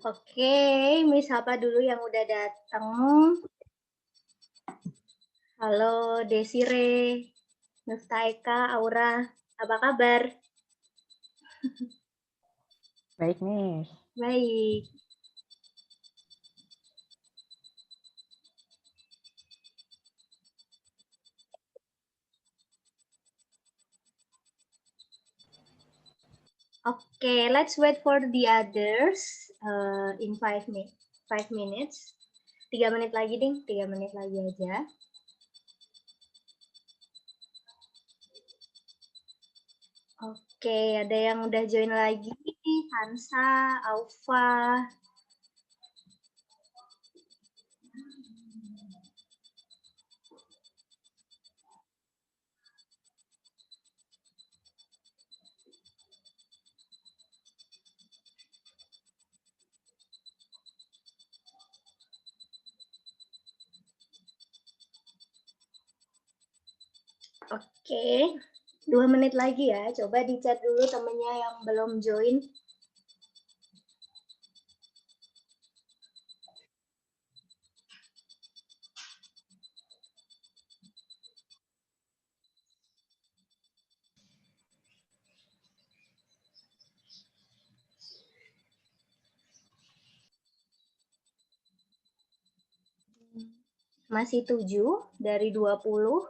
Oke, Miss apa dulu yang udah datang? Halo Desire, Nuftaika, Aura, apa kabar? Baik, Miss. Baik. Oke, let's wait for the others in 5 minutes. 3 menit lagi, Ding. 3 menit lagi aja. Oke, ada yang udah join lagi. Hansa, Aufa. Oke, 2 menit lagi ya. Coba di-chat dulu temennya yang belum join. Masih 7 dari 20.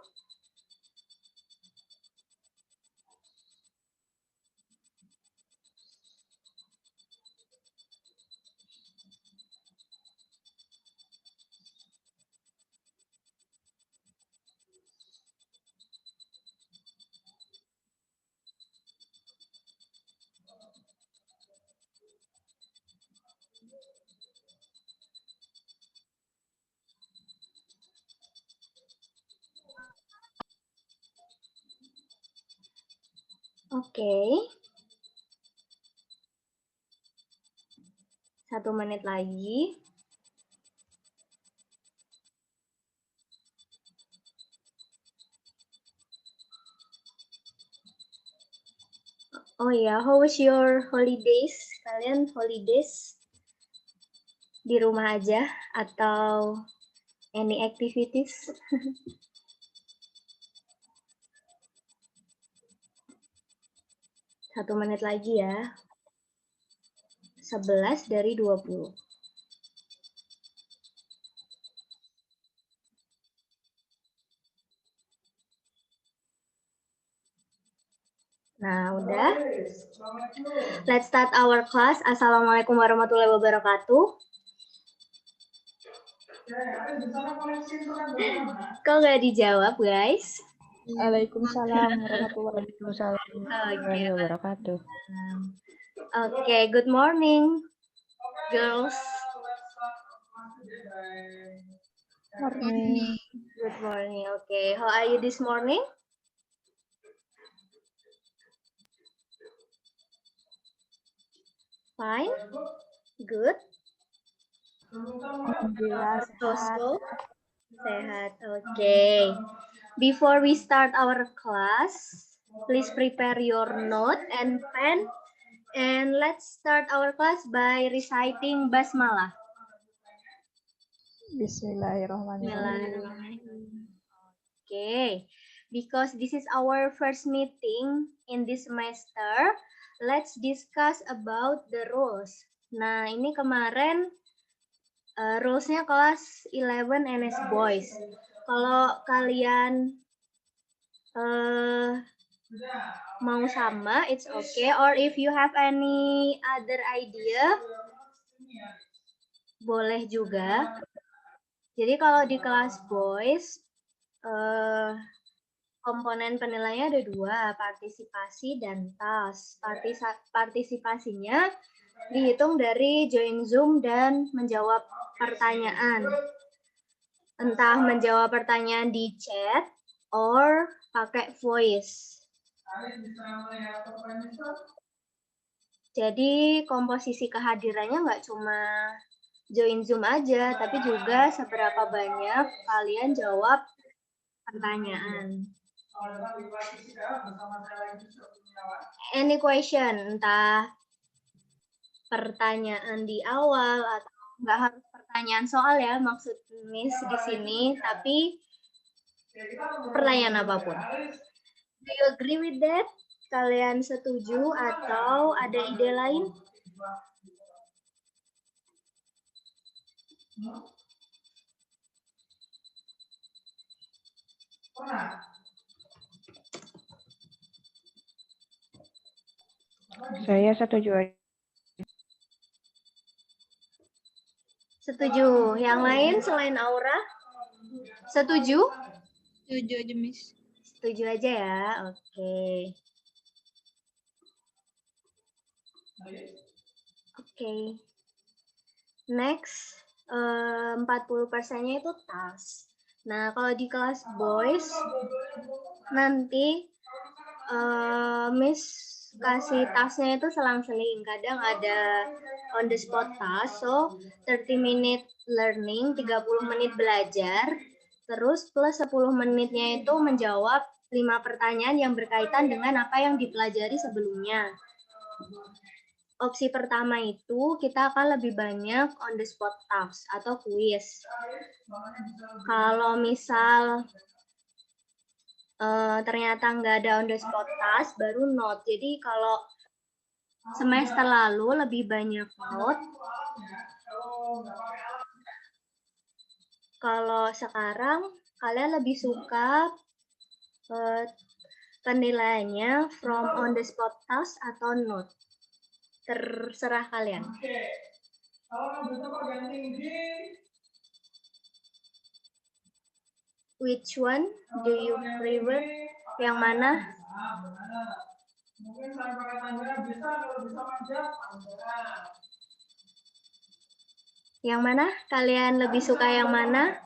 Oke. 1 menit lagi. Oh ya, how was your holidays? Kalian holidays di rumah aja atau any activities? 1 menit lagi ya. 11 dari 20. Nah, udah. Let's start our class. Assalamualaikum warahmatullahi wabarakatuh. Kok nggak dijawab, guys? Waalaikumsalam warahmatullahi Oke, Wabarakatuh. Oke, good morning, girls. wabarakatuh. Good morning. Okay, how are you this morning? Fine. Good. Alhamdulillah sehat. So, sehat. Okay. Before we start our class, please prepare your note and pen. And let's start our class by reciting Basmalah. Bismillahirrahmanirrahim. Okay. Because this is our first meeting in this semester, let's discuss about the rules. Nah, ini kemarin rules-nya kelas 11 NS Boys. Kalau kalian mau sama, it's okay. Or if you have any other idea, boleh juga. Jadi kalau di kelas Boys, komponen penilaiannya ada 2, partisipasi dan task. Partisipasinya dihitung dari join Zoom dan menjawab pertanyaan. Entah menjawab pertanyaan di chat or pakai voice. Jadi komposisi kehadirannya nggak cuma join Zoom aja, tapi juga seberapa banyak kalian jawab pertanyaan. Any question, entah pertanyaan di awal atau nggak harus pertanyaan soal ya maksud Miss di sini, tapi pertanyaan apapun. Do you agree with that? Kalian setuju atau ada ide lain? Saya setuju aja. Setuju. Yang lain selain Aura? Setuju? Setuju aja, Miss. Setuju aja ya. Oke. Oke. Next, 40%-nya itu task. Nah, kalau di kelas boys, nanti Miss kasih tasknya itu selang-seling. Kadang ada on the spot task, so 30 minute learning, 30 menit belajar, terus plus 10 menitnya itu menjawab 5 pertanyaan yang berkaitan dengan apa yang dipelajari sebelumnya. Opsi pertama itu kita akan lebih banyak on the spot task atau quiz. Kalau misal ternyata nggak ada on the spot task, baru note. Jadi kalau semester lalu lebih banyak note. Kalau sekarang kalian lebih suka penilaiannya from on the spot task atau note. Terserah kalian. Which one do you prefer? Yang mana? Yang mana? Kalian lebih suka yang mana?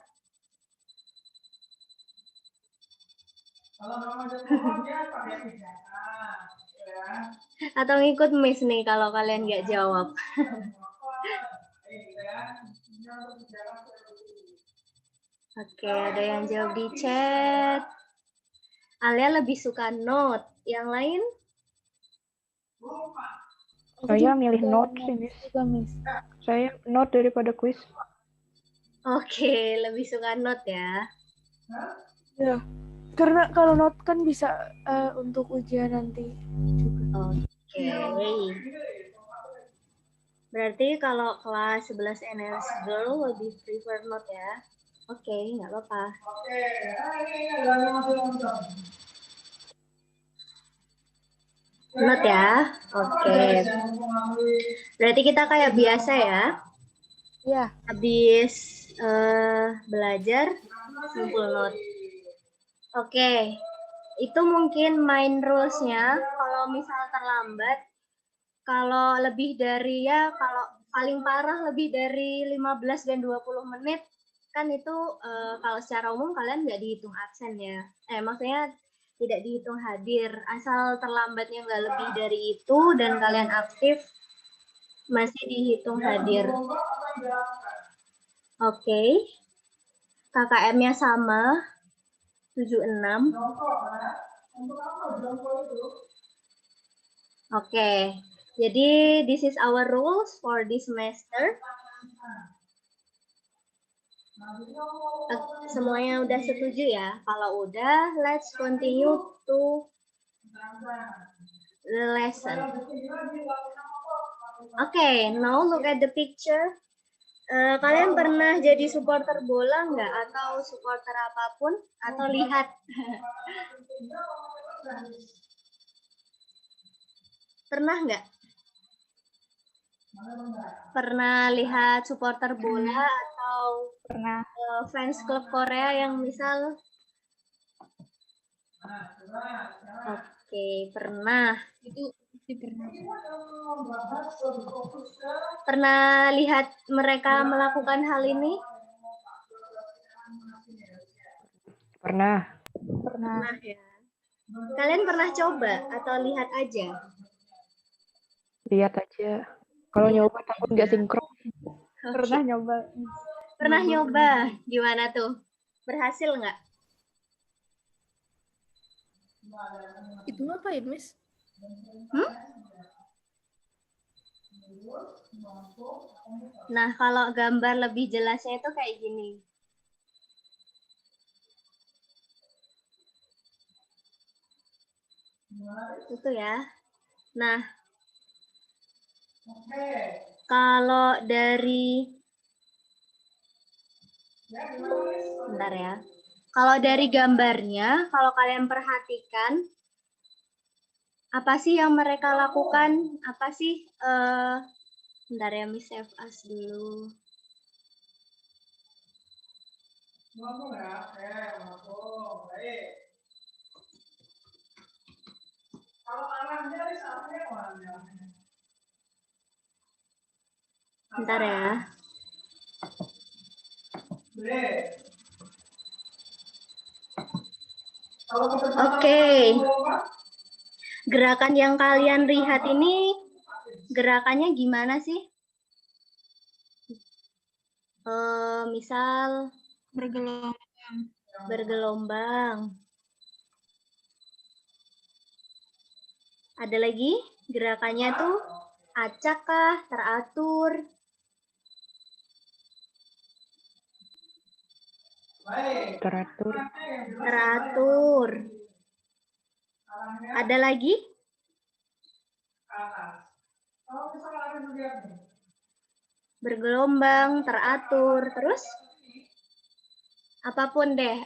Atau ngikut Miss nih kalau kalian nggak jawab. Oke, ada yang jawab di chat. Alia lebih suka note. Yang lain? Saya milih note sih, Miss. Miss. Saya note daripada quiz. Oke, lebih suka note ya. Ya, karena kalau not kan bisa untuk ujian nanti juga. Oke. Berarti kalau kelas 11 NS Girl lebih prefer note ya. Oke, nggak apa-apa. Note ya. Oke. Berarti kita kayak biasa ya. Iya. Habis belajar, ngumpul note. Oke. Itu mungkin main rules-nya. Kalau misal terlambat, kalau lebih dari kalau paling parah lebih dari 15 dan 20 menit, kan itu kalau secara umum kalian nggak dihitung absen ya. Maksudnya tidak dihitung hadir. Asal terlambatnya nggak lebih dari itu dan kalian aktif, masih dihitung hadir. Oke. KKM-nya sama, 76. Oke. Jadi, this is our rules for this semester. Semuanya udah setuju ya? Kalau udah, let's continue to the lesson. Okay, now look at the picture. Kalian pernah jadi supporter bola nggak? Atau supporter apapun? Atau lihat? Pernah nggak? Pernah lihat supporter bola atau Pernah. Fans klub Korea yang misal? Oke, pernah. Itu pernah. Pernah lihat mereka melakukan hal ini? Pernah. Pernah. Ya. Kalian pernah coba atau lihat aja? Lihat aja. Kalau nyoba takut nggak sinkron. Pernah nyoba. Pernah nyoba. Gimana tuh? Berhasil nggak? Itu ngapain, Miss? Nah, kalau gambar lebih jelasnya itu kayak gini. Itu ya. Nah, kalau dari bentar ya. Kalau dari gambarnya, kalau kalian perhatikan, apa sih yang mereka lakukan? Apa sih? Bentar ya, Miss Save As dulu. Bentar ya. Oke. Gerakan yang kalian lihat ini gerakannya gimana sih? Misal bergelombang. Ada lagi gerakannya tuh acak kah, teratur? Teratur. Teratur. Ada lagi? Bergelombang, teratur, terus apapun deh,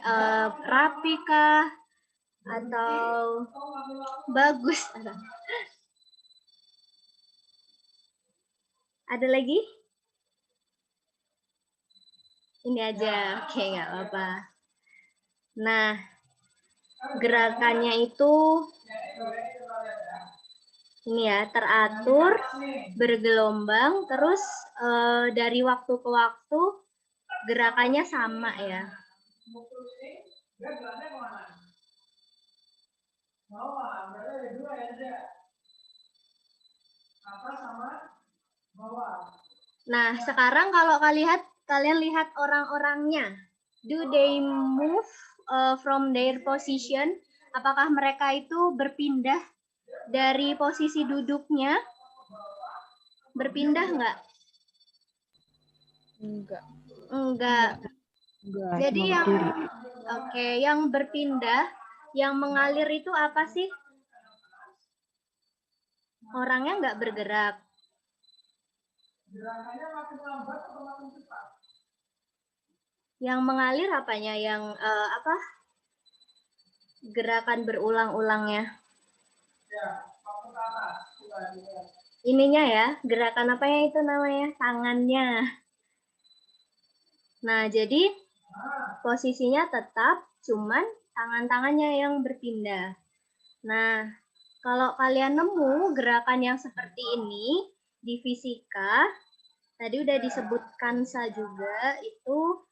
rapi kah atau bagus? Ada lagi? Ini aja, oke nggak apa-apa. Nah, gerakannya itu ini ya, teratur, bergelombang, terus dari waktu ke waktu gerakannya sama ya. Nah, sekarang kalau kalian lihat orang-orangnya, do they move from their position? Apakah mereka itu berpindah dari posisi duduknya? Berpindah nggak? Enggak. Enggak. Enggak, Jadi cuma yang berdiri. yang berpindah, yang mengalir itu apa sih? Orangnya nggak bergerak. Yang mengalir apanya? Yang apa? Gerakan berulang-ulangnya. Ininya ya, gerakan apa ya itu namanya? Tangannya. Nah, jadi posisinya tetap, cuman tangan-tangannya yang berpindah. Nah, kalau kalian nemu gerakan yang seperti ini di fisika, tadi udah disebutkan juga, itu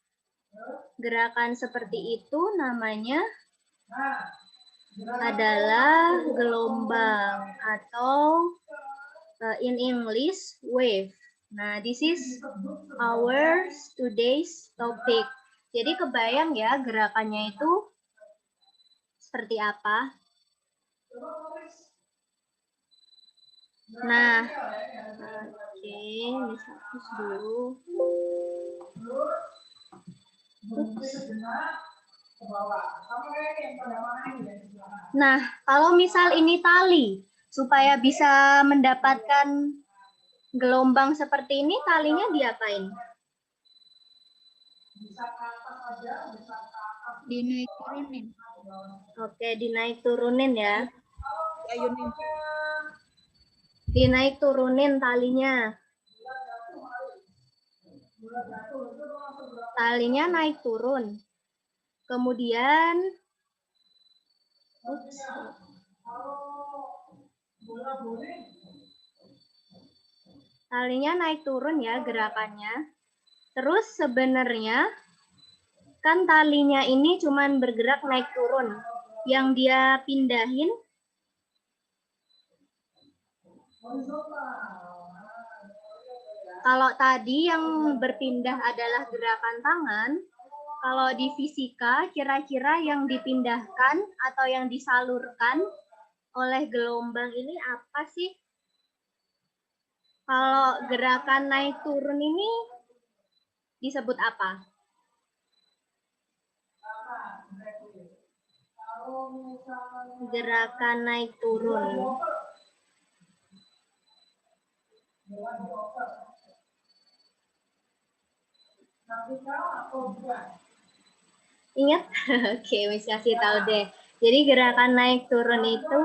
gerakan seperti itu namanya adalah gelombang atau in English wave. Nah, this is our today's topic. Jadi kebayang ya gerakannya itu seperti apa? Nah, oke, bisa hapus dulu. Nah, kalau misal ini tali, supaya bisa mendapatkan gelombang seperti ini, talinya diapain? Dinaik turunin. Oke, dinaik turunin ya. Ayunin. Dinaik turunin talinya. Talinya naik turun. Kemudian talinya naik turun ya gerakannya. Terus sebenarnya kan talinya ini cuman bergerak naik turun. Yang dia pindahin kalau tadi yang berpindah adalah gerakan tangan, kalau di fisika kira-kira yang dipindahkan atau yang disalurkan oleh gelombang ini apa sih? Kalau gerakan naik turun ini disebut apa? Gerakan naik turun. Ingat? Oke, Miss kasih tahu deh. Jadi gerakan naik turun itu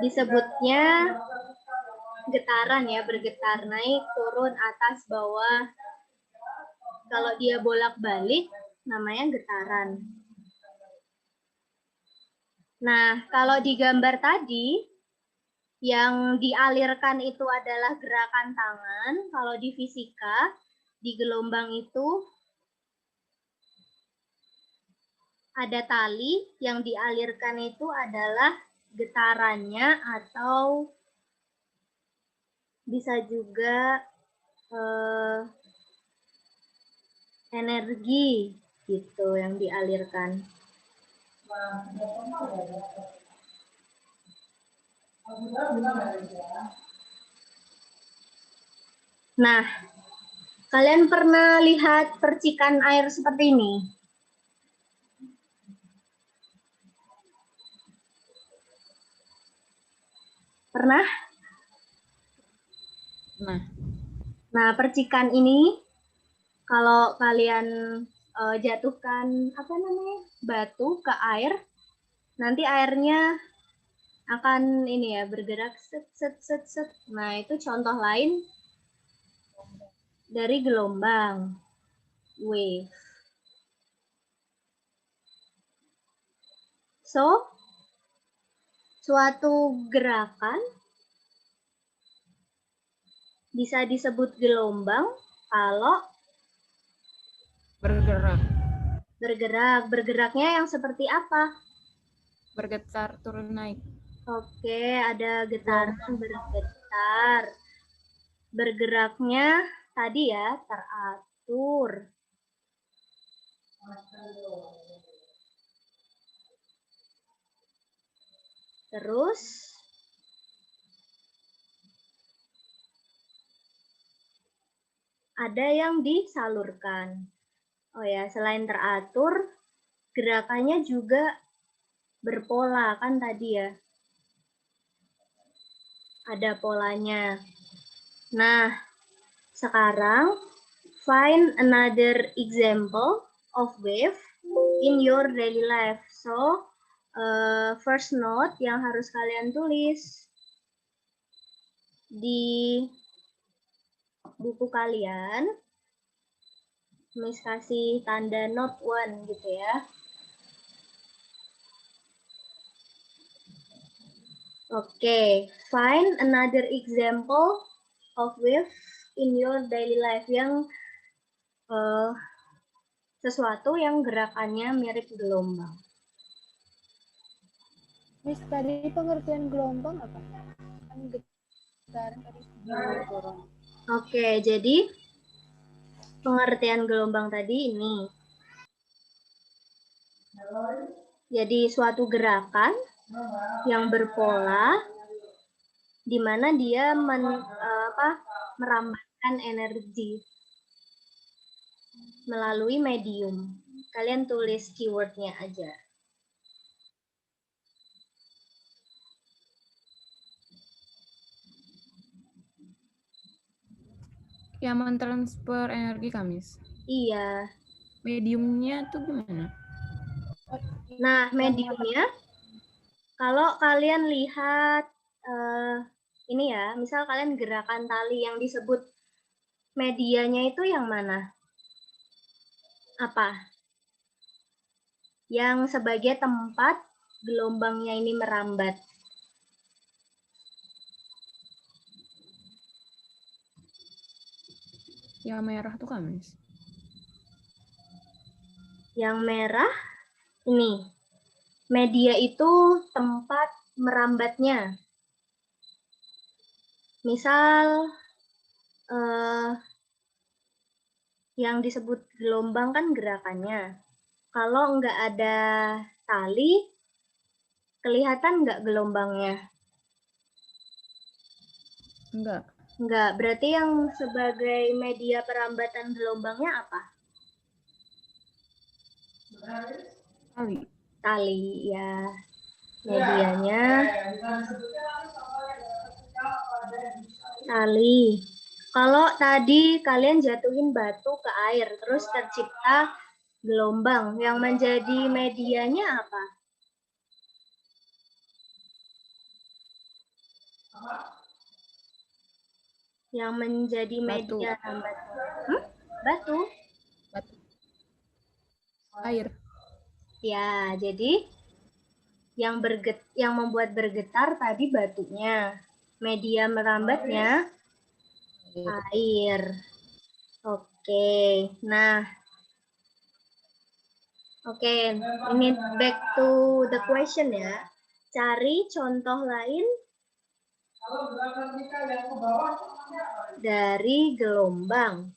disebutnya getaran ya, bergetar naik turun atas bawah. Kalau dia bolak-balik namanya getaran. Nah, kalau di gambar tadi yang dialirkan itu adalah gerakan tangan. Kalau di fisika di gelombang itu ada tali, yang dialirkan itu adalah getarannya atau bisa juga energi gitu yang dialirkan. Nah, kalian pernah lihat percikan air seperti ini? Pernah? Nah, percikan ini kalau kalian jatuhkan batu ke air, nanti airnya akan ini ya bergerak set set set set. Nah, itu contoh lain dari gelombang wave. So, suatu gerakan bisa disebut gelombang kalau Bergerak. Bergeraknya yang seperti apa? Bergetar turun naik. Oke, ada getaran bergetar. Bergeraknya tadi ya teratur. Terus ada yang disalurkan. Oh ya, selain teratur, gerakannya juga berpola kan tadi ya. Ada polanya. Nah, sekarang find another example of wave in your daily life. So, first note yang harus kalian tulis di buku kalian, Miss kasih tanda note 1 gitu ya. Oke, find another example of wave in your daily life yang sesuatu yang gerakannya mirip gelombang. Miss, tadi pengertian gelombang apa? Kan getaran tadi turun. Oke, jadi pengertian gelombang tadi ini. Jadi suatu gerakan yang berpola di mana dia merambatkan energi melalui medium. Kalian tulis keywordnya aja. Yang mentransfer energi Kamis. Iya. Mediumnya tuh gimana? Nah, mediumnya kalau kalian lihat ini ya, misal kalian gerakan tali yang disebut medianya itu yang mana? Apa? Yang sebagai tempat gelombangnya ini merambat. Yang merah tuh Kamis. Yang merah ini. Media itu tempat merambatnya. Misal yang disebut gelombang kan gerakannya. Kalau nggak ada tali, kelihatan nggak gelombangnya? Enggak. Enggak, berarti yang sebagai media perambatan gelombangnya apa? Kali. Tali, ya. Medianya tali. Kalau tadi kalian jatuhin batu ke air, terus tercipta gelombang, yang menjadi medianya apa? Yang menjadi Batu. media hambatan. Batu? Batu. Air. Ya, jadi yang membuat bergetar tadi batunya. Media merambatnya air. Oke. Nah, oke, ini back to the question ya. Cari contoh lain dari gelombang.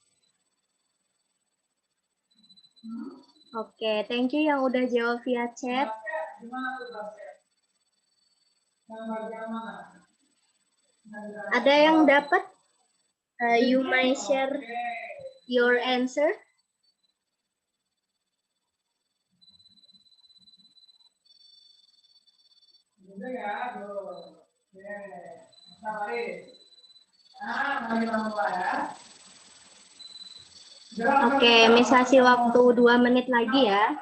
Oke, thank you yang udah jawab via chat. Ada yang dapat? You may share your answer. Oke, Miss kasih waktu 2 menit lagi ya.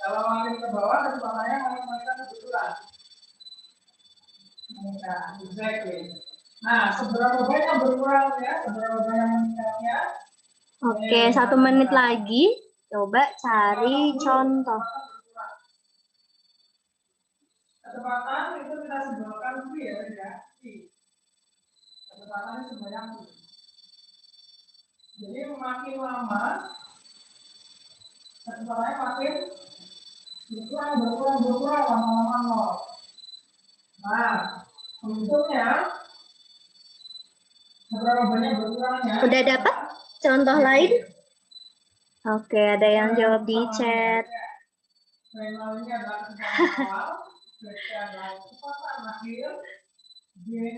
Kalau makin ke bawah, kecepatannya makin kebetulan. Exactly. Nah, seberapa banyak berkurang ya? Seberapa banyak meningkatnya? Oke, 1 menit lagi. Coba cari contoh. Kecepatan itu kita sebutkan V ya. Kecepatannya sebanyak V. Jadi makin lama, kecepatannya makin berkurang lama-lama nol. Nah, bentuknya seberapa banyak berkurangnya? Udah dapat contoh lain? Oke, ada yang jawab di chat. Lainnya adalah kecepatan awal, adalah kecepatan akhir,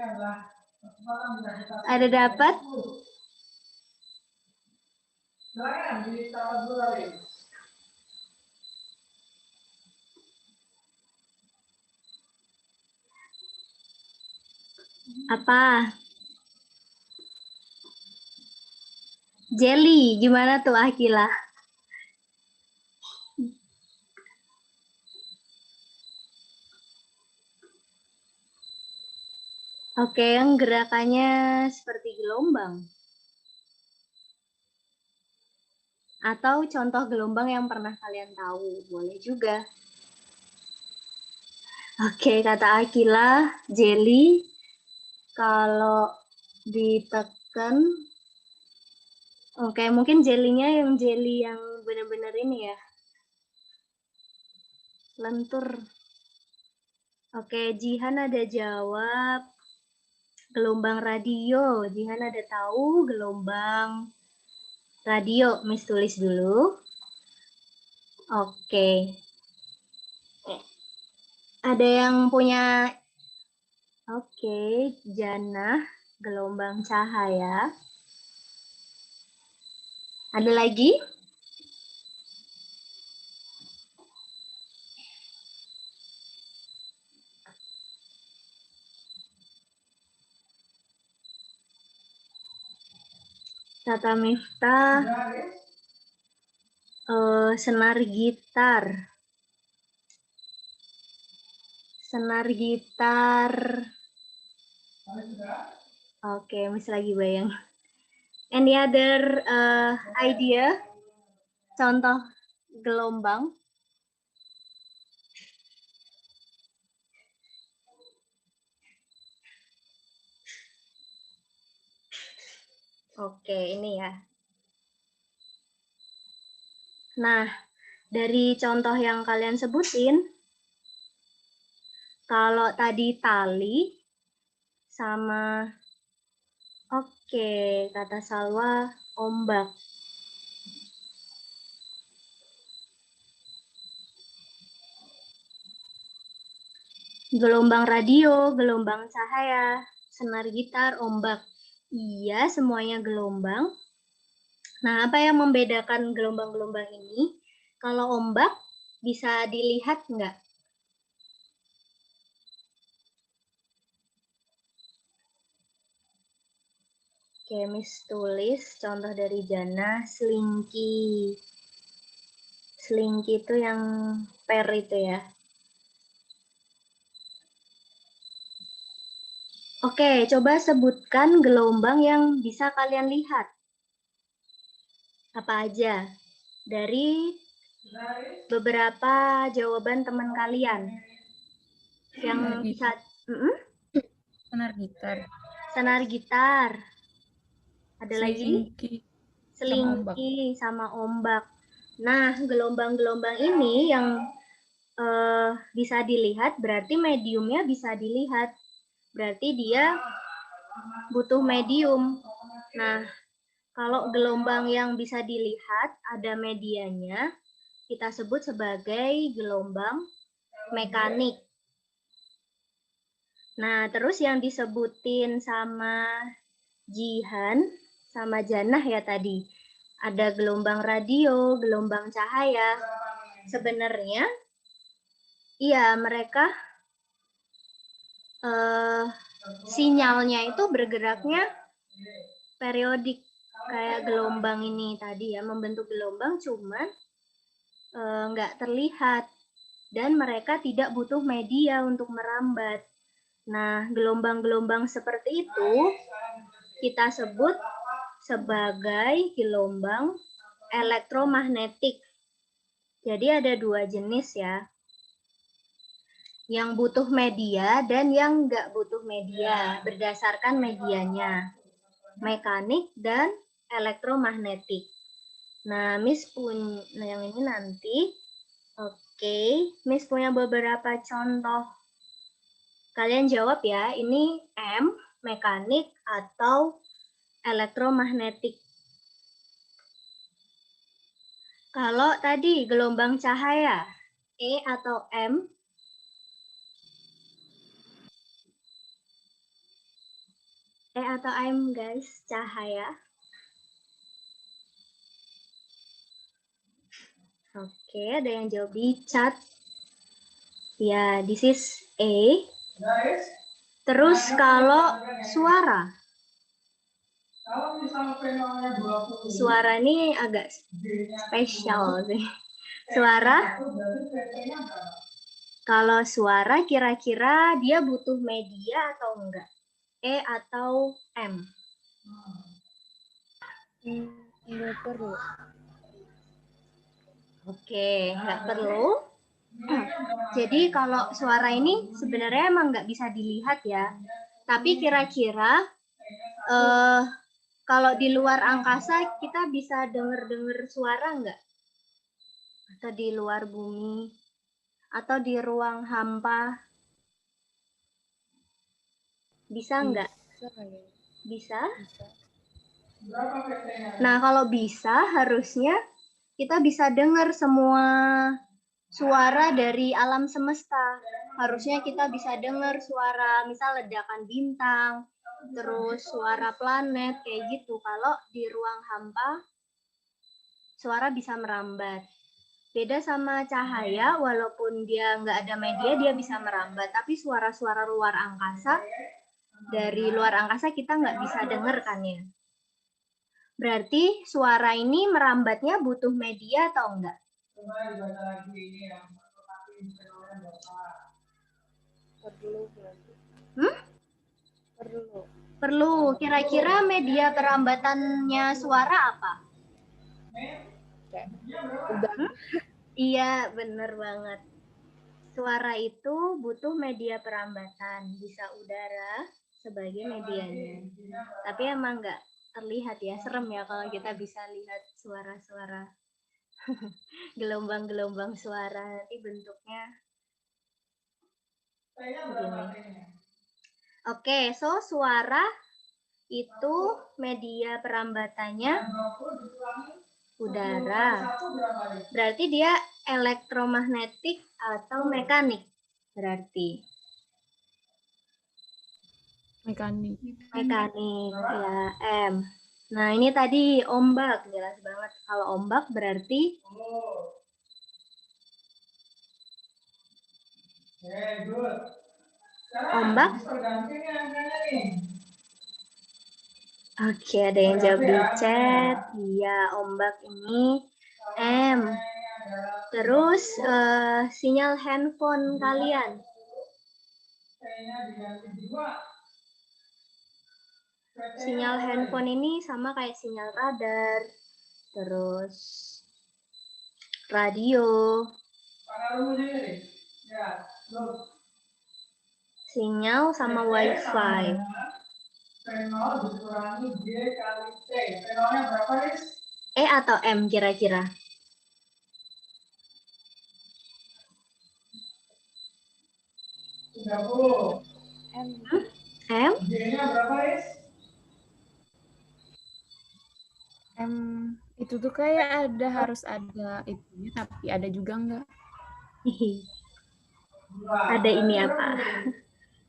adalah kecepatan gravitasi. Ada dapat? Silakan dicatat dulu tadi. Apa? Jelly, gimana tuh Akila? Oke, yang gerakannya seperti gelombang. Atau contoh gelombang yang pernah kalian tahu, boleh juga. Oke, kata Akila, jelly kalau ditekan, oke, mungkin jelly-nya yang jelly yang benar-benar ini ya, lentur. Oke, Jihan ada jawab gelombang radio. Jihan ada tahu gelombang radio. Miss tulis dulu. Oke. Ada yang punya? Oke, Jannah, gelombang cahaya. Ada lagi? Kata Miftah, senar gitar. Senar gitar. Oke, Miss lagi bayang. Any other idea? Contoh gelombang? Oke, ini ya. Nah, dari contoh yang kalian sebutin, kalau tadi tali sama, oke, kata Salwa, ombak. Gelombang radio, gelombang cahaya, senar gitar, ombak. Iya, semuanya gelombang. Nah, apa yang membedakan gelombang-gelombang ini? Kalau ombak bisa dilihat nggak? Oke, Miss tulis contoh dari Jana, selingki. Selingki itu yang per itu ya. Oke, coba sebutkan gelombang yang bisa kalian lihat. Apa aja? Dari beberapa jawaban teman kalian. Yang bisa... Senar gitar. Senar gitar. Ada lagi? Selingki. Selingki sama ombak. Nah, gelombang-gelombang ini yang bisa dilihat berarti mediumnya bisa dilihat. Berarti dia butuh medium. Nah, kalau gelombang yang bisa dilihat ada medianya, kita sebut sebagai gelombang mekanik. Nah, terus yang disebutin sama Jihan sama Janah ya tadi. Ada gelombang radio, gelombang cahaya. Sebenarnya, iya mereka sinyalnya itu bergeraknya periodik. Kayak gelombang ini tadi ya, membentuk gelombang cuman nggak terlihat. Dan mereka tidak butuh media untuk merambat. Nah, gelombang-gelombang seperti itu kita sebut sebagai gelombang elektromagnetik. Jadi ada dua jenis ya. Yang butuh media dan yang nggak butuh media berdasarkan medianya. Mekanik dan elektromagnetik. Nah, Miss punya yang ini nanti. Oke, Miss punya beberapa contoh. Kalian jawab ya, ini M, mekanik atau elektromagnetik. Kalau tadi gelombang cahaya, E atau M? E atau M guys, cahaya. Oke, ada yang jawab di chat. Ya, this is A. Terus kalau suara. Suara ini agak spesial sih. Suara. Kalau suara kira-kira dia butuh media atau enggak? E atau M? Nggak perlu. Oke, nggak perlu. Jadi kalau suara ini sebenarnya emang nggak bisa dilihat ya. Tapi kira-kira kalau di luar angkasa kita bisa dengar-dengar suara nggak? Atau di luar bumi? Atau di ruang hampa? Bisa nggak? Bisa? Nah, kalau bisa harusnya kita bisa dengar semua suara dari alam semesta. Harusnya kita bisa dengar suara misal ledakan bintang, terus suara planet kayak gitu. Kalau di ruang hampa suara bisa merambat. Beda sama cahaya, walaupun dia nggak ada media, dia bisa merambat. Tapi suara-suara luar angkasa, dari luar angkasa kita nggak bisa dengar kan ya. Berarti suara ini merambatnya butuh media atau enggak? Perlu berarti. Perlu. Perlu. Kira-kira media perambatannya suara apa? Udah. Iya, bener banget. Suara itu butuh media perambatan. Bisa udara sebagai medianya. Tapi emang nggak terlihat ya. Serem ya kalau kita bisa lihat suara-suara. Gelombang-gelombang suara. Nanti bentuknya begini. Oke, so suara itu media perambatannya udara. Berarti dia elektromagnetik atau mekanik. Berarti. Mekanik. Mekanik, ya M. Nah, ini tadi ombak, jelas banget. Kalau ombak berarti Oke, good. Sekarang ombak. diperganti nih angkanya nih. Oke, ada yang jawab di chat. Iya, ombak ini M. Terus sinyal handphone kalian. T-nya diganti 2. Sinyal handphone ini sama kayak sinyal radar, terus radio, Ya, look. sinyal sama wifi. P0 dikurangi G kali T. P0-nya berapa, Riz? E atau M kira-kira? 30. M? G-nya berapa, Riz? Itu tuh kayak harus ada itunya, tapi ada juga enggak. Ada ini apa?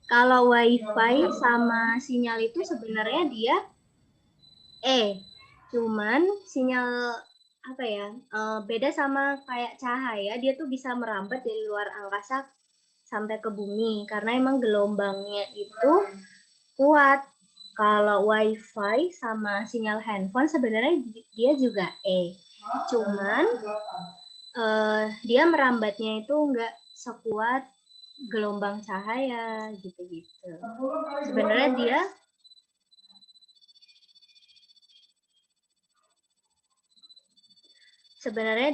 Kalau wifi sama sinyal itu sebenarnya dia cuman sinyal apa ya? Beda sama kayak cahaya, dia tuh bisa merambat dari luar angkasa sampai ke bumi karena emang gelombangnya itu kuat. Kalau wifi sama sinyal handphone sebenarnya dia juga cuman dia merambatnya itu nggak sekuat gelombang cahaya gitu-gitu. Sebenarnya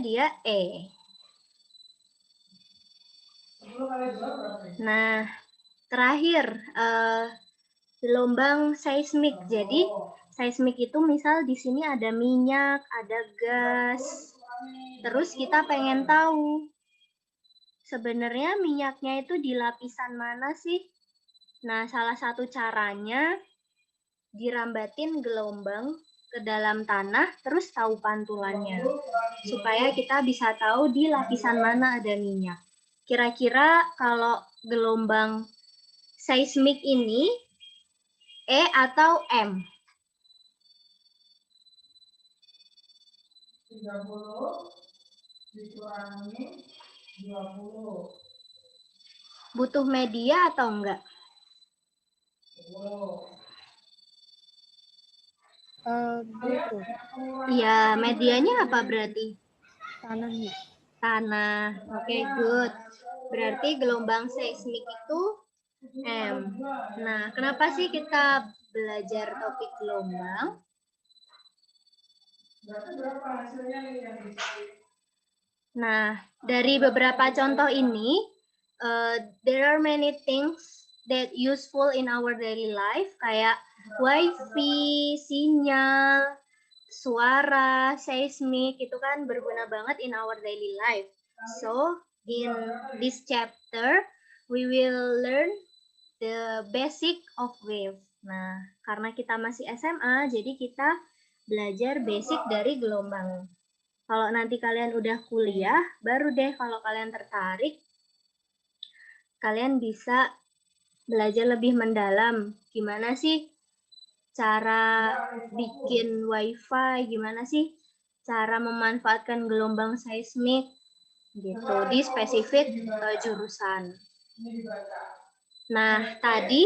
dia Nah, terakhir gelombang seismik. Jadi seismik itu misal di sini ada minyak, ada gas. Terus kita pengen tahu sebenarnya minyaknya itu di lapisan mana sih? Nah, salah satu caranya dirambatin gelombang ke dalam tanah, terus tahu pantulannya. Supaya kita bisa tahu di lapisan mana ada minyak. Kira-kira kalau gelombang seismik ini E atau M? 30 dikurangi 20. Butuh media atau enggak? 10. Butuh. Iya, medianya apa berarti? Tanahnya. Tanah. Oke, good. Berarti gelombang seismik itu M. Nah, kenapa sih kita belajar topik gelombang? Berarti berapa hasilnya nih yang dicari? Nah, dari beberapa contoh ini, there are many things that useful in our daily life, kayak wifi, sinyal, suara, seismik, itu kan berguna banget in our daily life. So, in this chapter, we will learn the basic of wave. Nah, karena kita masih SMA, jadi kita belajar basic dari gelombang. Kalau nanti kalian udah kuliah, baru deh kalau kalian tertarik, kalian bisa belajar lebih mendalam. Gimana sih cara bikin wifi, gimana sih cara memanfaatkan gelombang seismik, gitu, di spesifik jurusan. Nah, tadi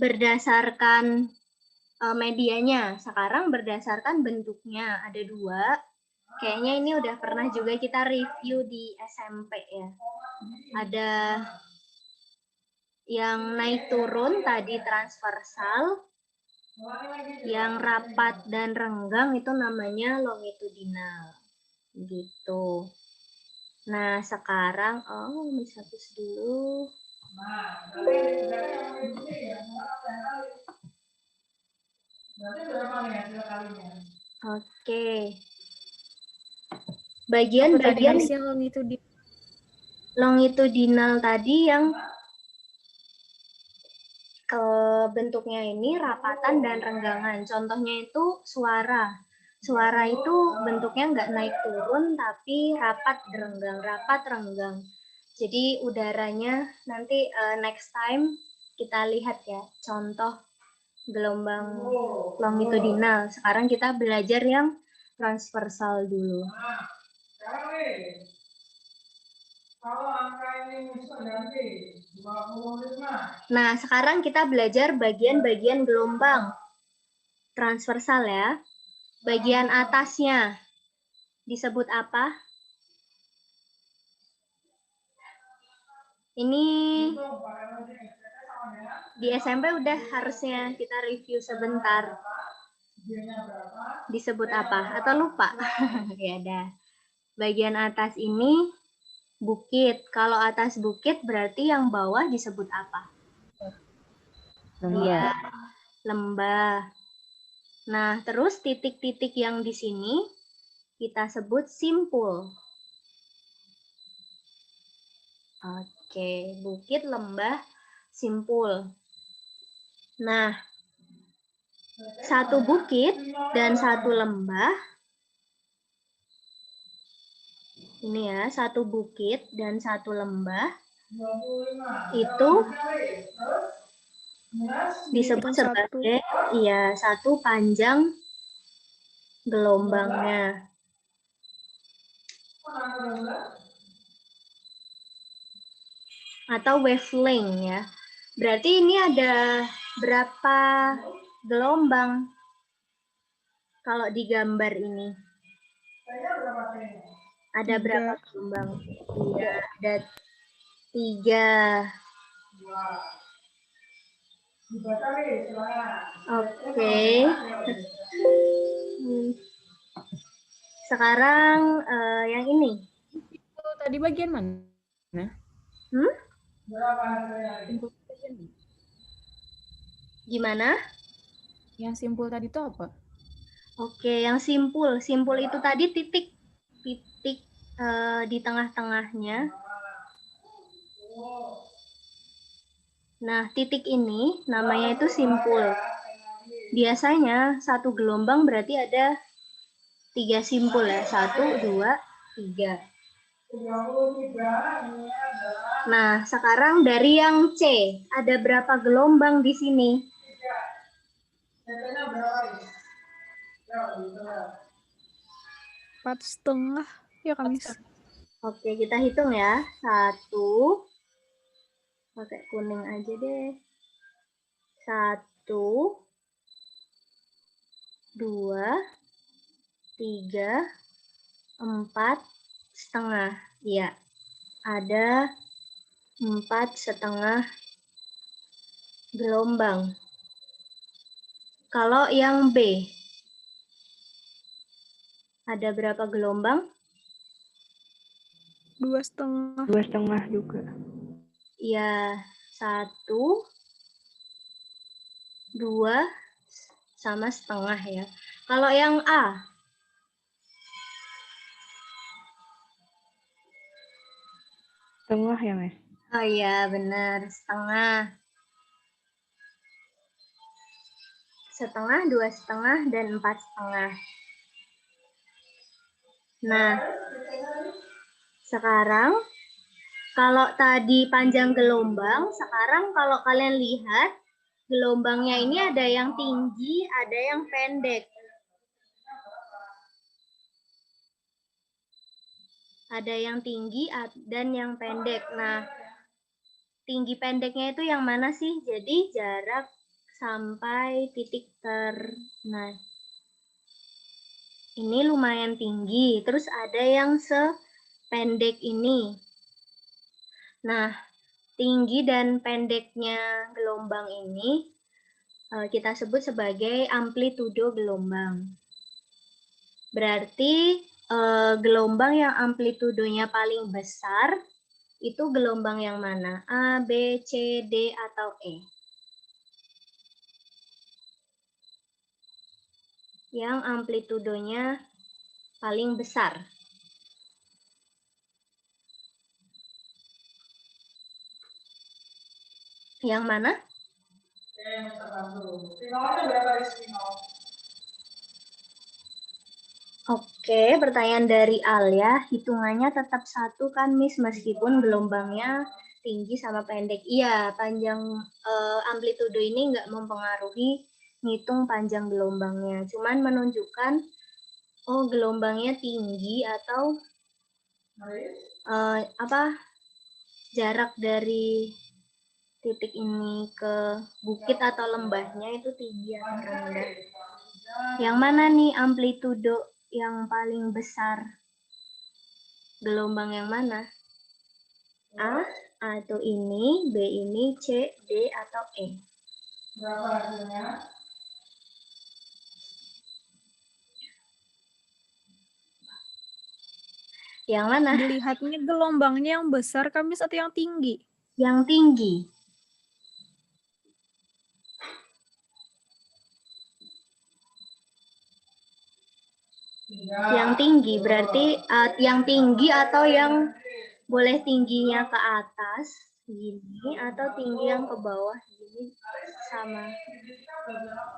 berdasarkan medianya, sekarang berdasarkan bentuknya, ada 2. Kayaknya ini udah pernah juga kita review di SMP ya. Ada yang naik turun tadi transversal, yang rapat dan renggang itu namanya longitudinal. Gitu. Nah, sekarang bisa hapus dulu. Oke. Bagian-bagian longitudinal tadi yang bentuknya ini rapatan dan renggangan. Contohnya itu suara. Suara itu bentuknya nggak naik turun, tapi rapat renggang, rapat renggang. Jadi udaranya nanti next time kita lihat ya contoh gelombang longitudinal. Sekarang kita belajar yang transversal dulu. Nah, sekarang nih, kalau angka ini bisa ganti 25. Nah, sekarang kita belajar bagian-bagian gelombang transversal ya. Bagian atasnya disebut apa? Ini di SMP udah harusnya kita review sebentar. Disebut apa? Atau lupa? Ya udah. Bagian atas ini bukit. Kalau atas bukit berarti yang bawah disebut apa? Iya, lembah. Nah, terus titik-titik yang di sini kita sebut simpul. Oke, bukit, lembah, simpul. Nah, satu bukit dan satu lembah. Ini ya, satu bukit dan satu lembah itu disebut sebagai satu panjang gelombangnya. Atau wavelength ya. Berarti ini ada berapa gelombang kalau di gambar ini? Ada berapa gelombang? Iya, ada 3. Oke. Sekarang yang ini. Itu tadi bagian mana? Simpul bagian mana? Gimana? Yang simpul tadi itu apa? Oke, yang simpul. Simpul itu tadi titik di tengah-tengahnya. Nah, titik ini namanya itu simpul. Biasanya satu gelombang berarti ada 3 simpul ya. 1, 2, 3. Nah, sekarang dari yang C, ada berapa gelombang di sini? 4,5 ya Kamis. Oke, kita hitung ya. 1, pakai kuning aja deh. 1, 2, 3, 4,5. Iya, ada 4,5 gelombang. Kalau yang B, ada berapa gelombang? 2,5. 2,5 juga. Ya, 1, 2, sama setengah ya. Kalau yang A, Setengah ya, Mas? oh iya benar, setengah. Setengah, 2,5, dan 4,5. Nah, sekarang kalau tadi panjang gelombang, sekarang kalau kalian lihat, gelombangnya ini ada yang tinggi, ada yang pendek. Ada yang tinggi dan yang pendek. Nah, tinggi pendeknya itu yang mana sih? Jadi jarak sampai titik nah, ini lumayan tinggi. Terus ada yang sependek ini. Nah, tinggi dan pendeknya gelombang ini kita sebut sebagai amplitudo gelombang. Berarti gelombang yang amplitudonya paling besar itu gelombang yang mana? A, B, C, D, atau E? Yang amplitudonya paling besar. Yang mana? Oke. Oke, pertanyaan dari Alia, hitungannya tetap satu kan, Miss, meskipun gelombangnya tinggi sama pendek. Iya, panjang amplitudo ini nggak mempengaruhi ngitung panjang gelombangnya, cuman menunjukkan oh gelombangnya tinggi atau jarak dari titik ini ke bukit atau lembahnya itu tinggi atau rendah. Yang mana nih amplitudo yang paling besar? Gelombang yang mana? A atau ini, B ini, C, D atau E? Berapa hasilnya? Yang mana? Dilihatnya gelombangnya yang besar, Kamis, atau yang tinggi? Yang tinggi. Yang tinggi berarti yang tinggi atau yang boleh tingginya ke atas gini atau tinggi yang ke bawah gini sama.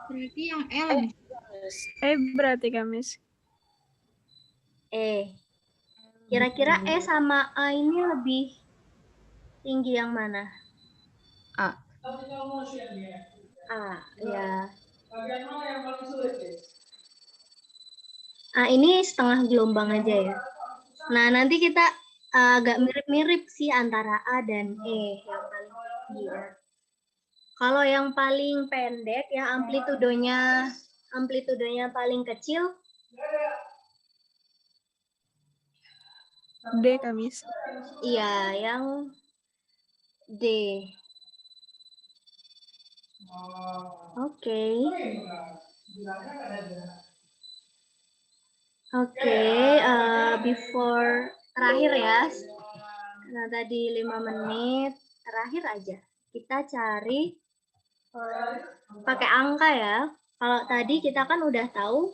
Berarti yang L. Berarti Kamis. Kira-kira E sama A ini lebih tinggi yang mana? A. A, ya. Bagian mana yang paling sulit? A ini setengah gelombang aja ya. Nah, nanti kita agak mirip-mirip sih antara A dan E yang paling tinggi ya. Kalau yang paling pendek ya amplitudonya paling kecil. D, Kamis. Iya, yang D. Oke. Before terakhir ya. Nah, tadi 5 menit terakhir aja. Kita cari pakai angka ya. Kalau tadi kita kan udah tahu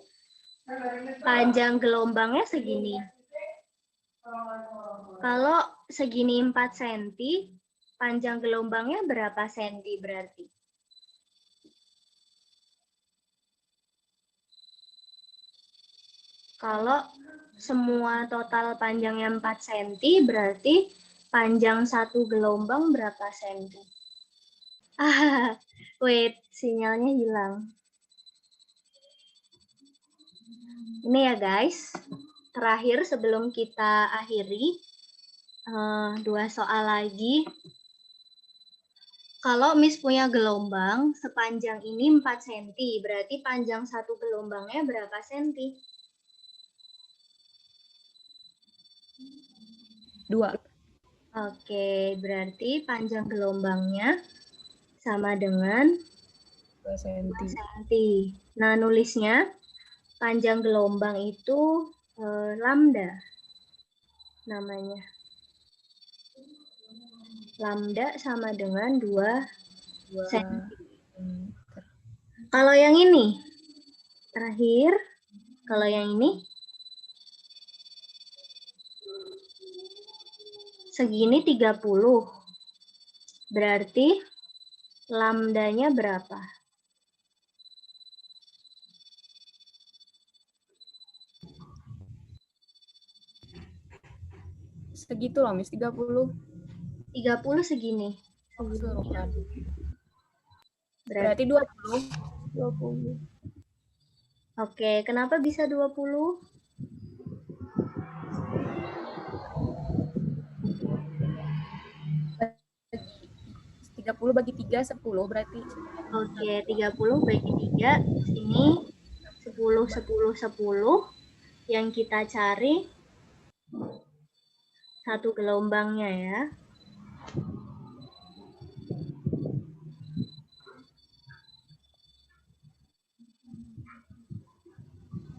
panjang gelombangnya segini. Kalau segini 4 cm, panjang gelombangnya berapa senti berarti? Kalau semua total panjangnya 4 cm, berarti panjang satu gelombang berapa senti? Wait, sinyalnya hilang. Ini ya guys, terakhir sebelum kita akhiri, 2 soal lagi. Kalau Miss punya gelombang sepanjang ini 4 cm, berarti panjang satu gelombangnya berapa senti? 2. Oke, berarti panjang gelombangnya sama dengan 2 cm. senti. Nah, nulisnya panjang gelombang itu lambda namanya. Lambda sama dengan 2 cm. Kalau yang ini, terakhir, kalau yang ini, segini 30. Berarti lambdanya berapa? Segitu loh, Miss, 30. 30 segini. Keseluruhan. Berarti Berarti 20. 20. Oke, kenapa bisa 20? Tiga 30 bagi 3, 10 berarti. Oke, 30 bagi 3. Sini 10, 10, 10. Yang kita cari satu gelombangnya ya.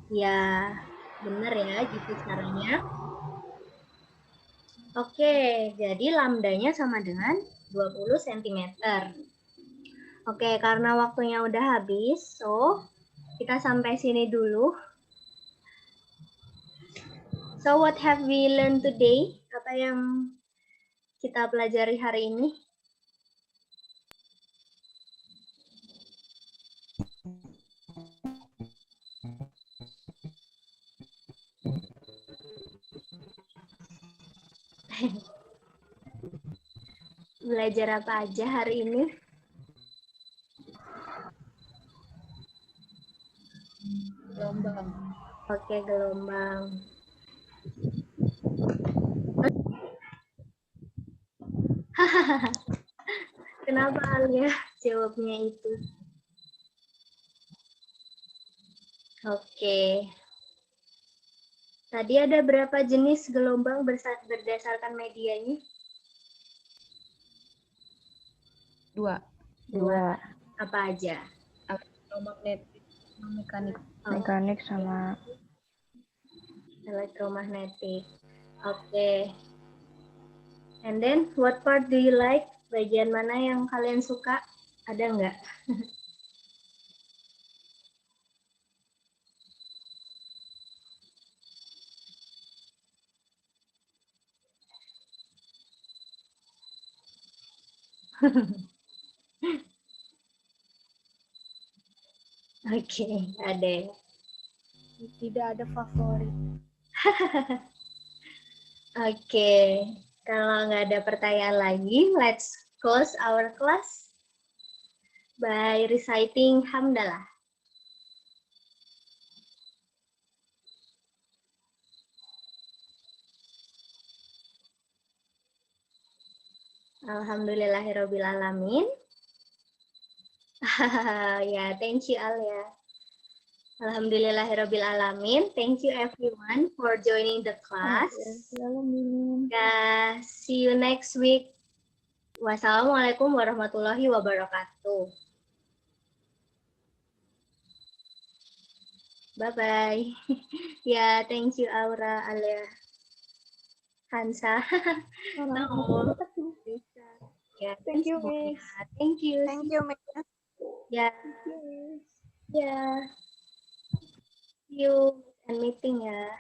Ya, benar ya, gitu caranya. Oke, jadi lambdanya sama dengan 20 cm. Oke, karena waktunya udah habis, so kita sampai sini dulu. So what have we learned today? Apa yang kita pelajari hari ini? Belajar apa aja hari ini? Gelombang. Oke, gelombang. Kenapa Alia jawabnya itu? Oke. Tadi ada berapa jenis gelombang berdasarkan medianya? 2. Dua. Apa aja? Elektromagnetik sama mekanik. Mekanik sama Elektromagnetik. Oke. And then, what part do you like? Bagian mana yang kalian suka? Ada nggak? Oke, ada. Tidak ada favorit. Oke, kalau nggak ada pertanyaan lagi, let's close our class by reciting hamdalah. Alhamdulillahirobbilalamin. Ya, thank you Al ya. Alhamdulillahirobbilalamin. Thank you everyone for joining the class. Ya, see you next week. Wassalamualaikum warahmatullahi wabarakatuh. Bye-bye. Ya, thank you Aura, Alia, Hansa. No. Ya, Thank you, semuanya. Miss. Thank you. Thank you, Miss. Ya, ya. See you and meeting ya.